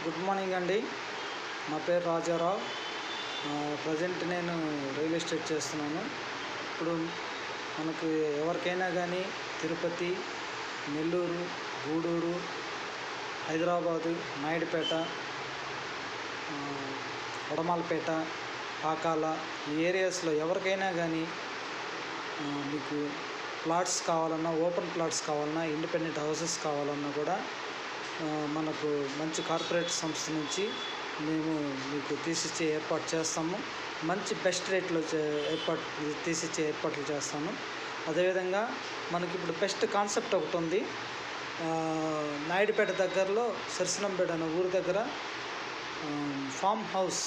Good morning అండి. నా పేరు రాజారావు. ప్రజెంట్ నేను రియల్ ఎస్టేట్ చేస్తున్నాను. ఇప్పుడు మనకు ఎవరికైనా కానీ తిరుపతి, నెల్లూరు, గూడూరు, హైదరాబాదు, నాయుడుపేట, వడమాలపేట, పాకాల ఈ ఏరియాస్లో ఎవరికైనా కానీ మీకు ప్లాట్స్ కావాలన్నా, ఓపెన్ ప్లాట్స్ కావాలన్నా, ఇండిపెండెంట్ హౌసెస్ కావాలన్నా కూడా మనకు మంచి కార్పొరేట్ సంస్థ నుంచి మేము మీకు తీసిచ్చే ఏర్పాటు చేస్తాము. మంచి బెస్ట్ రేట్లో తీసిచ్చే ఏర్పాట్లు చేస్తాము. అదేవిధంగా మనకి ఇప్పుడు బెస్ట్ కాన్సెప్ట్ ఒకటి ఉంది. నాయుడుపేట దగ్గరలో సరసనంపేట అనే ఊరి దగ్గర ఫామ్ హౌస్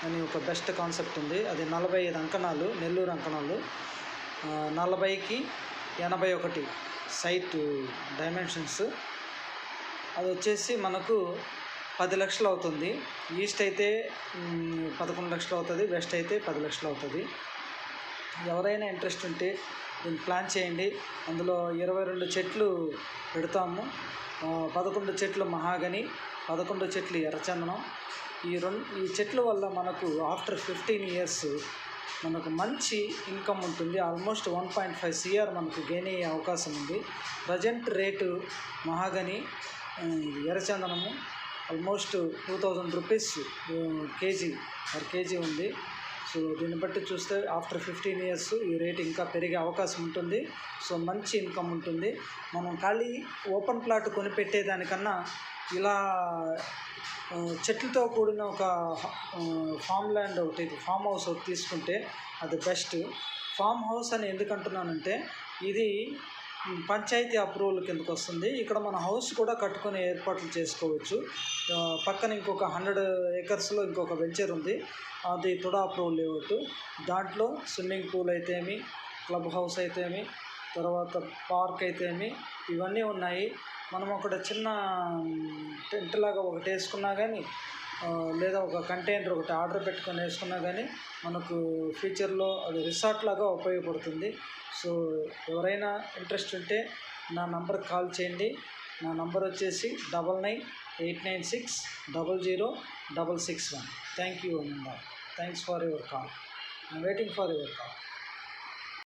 అని ఒక బెస్ట్ కాన్సెప్ట్ ఉంది. అది 45 అంకణాలు, నెల్లూరు అంకణాలు, 40కి 81 సైట్ డైమెన్షన్స్. అది వచ్చేసి మనకు 10 లక్షలు అవుతుంది. ఈస్ట్ అయితే 11 లక్షలు అవుతుంది, వెస్ట్ అయితే 10 లక్షలు అవుతుంది. ఎవరైనా ఇంట్రెస్ట్ ఉంటే దీన్ని ప్లాన్ చేయండి. అందులో 22 చెట్లు పెడతాము. 11 చెట్లు మహాగని, 11 చెట్లు ఎర్రచందనం. ఈ చెట్ల వల్ల మనకు ఆఫ్టర్ 15 ఇయర్స్ మనకు మంచి ఇన్కమ్ ఉంటుంది. ఆల్మోస్ట్ 1.5 CR మనకు గెయిన్ అయ్యే అవకాశం ఉంది. ప్రజెంట్ రేటు మహాగని, ఎర్రచందనము ఆల్మోస్ట్ 2000 రూపీస్ పర్ కేజీ ఉంది. సో దీన్ని బట్టి చూస్తే ఆఫ్టర్ 15 ఇయర్స్ ఈ రేట్ ఇంకా పెరిగే అవకాశం ఉంటుంది. సో మంచి ఇన్కమ్ ఉంటుంది. మనం ఖాళీ ఓపెన్ ప్లాట్ కొనిపెట్టేదానికన్నా ఇలా చెట్లతో కూడిన ఒక ఫామ్ ల్యాండ్ ఒకటి, ఫామ్ హౌస్ ఒకటి తీసుకుంటే అది బెస్ట్. ఫామ్ హౌస్ అని ఎందుకంటున్నానంటే ఇది పంచాయతీ అప్రూవల్ కిందకు వస్తుంది. ఇక్కడ మన హౌస్ కూడా కట్టుకునే ఏర్పాట్లు చేసుకోవచ్చు. పక్కన ఇంకొక 100 ఏకర్స్లో ఇంకొక వెంచర్ ఉంది. అది తుడా అప్రూవల్ లేఅవుట్. దాంట్లో స్విమ్మింగ్ పూల్ అయితేమి, క్లబ్ హౌస్ అయితేమి, తర్వాత పార్క్ అయితేమి ఇవన్నీ ఉన్నాయి. మనం ఒకటి చిన్న టెంట్ లాగా ఒకటి వేసుకున్నా కానీ, లేదా ఒక కంటైనర్ ఒకటి ఆర్డర్ పెట్టుకొని వేసుకున్నా కానీ మనకు ఫ్యూచర్లో అది రిసార్ట్ లాగా ఉపయోగపడుతుంది. సో ఎవరైనా ఇంట్రెస్ట్ ఉంటే నా నంబర్కి కాల్ చేయండి. నా నంబర్ వచ్చేసి 9989600661. Thank you Ananda. Thanks for your call. I'm waiting for your call.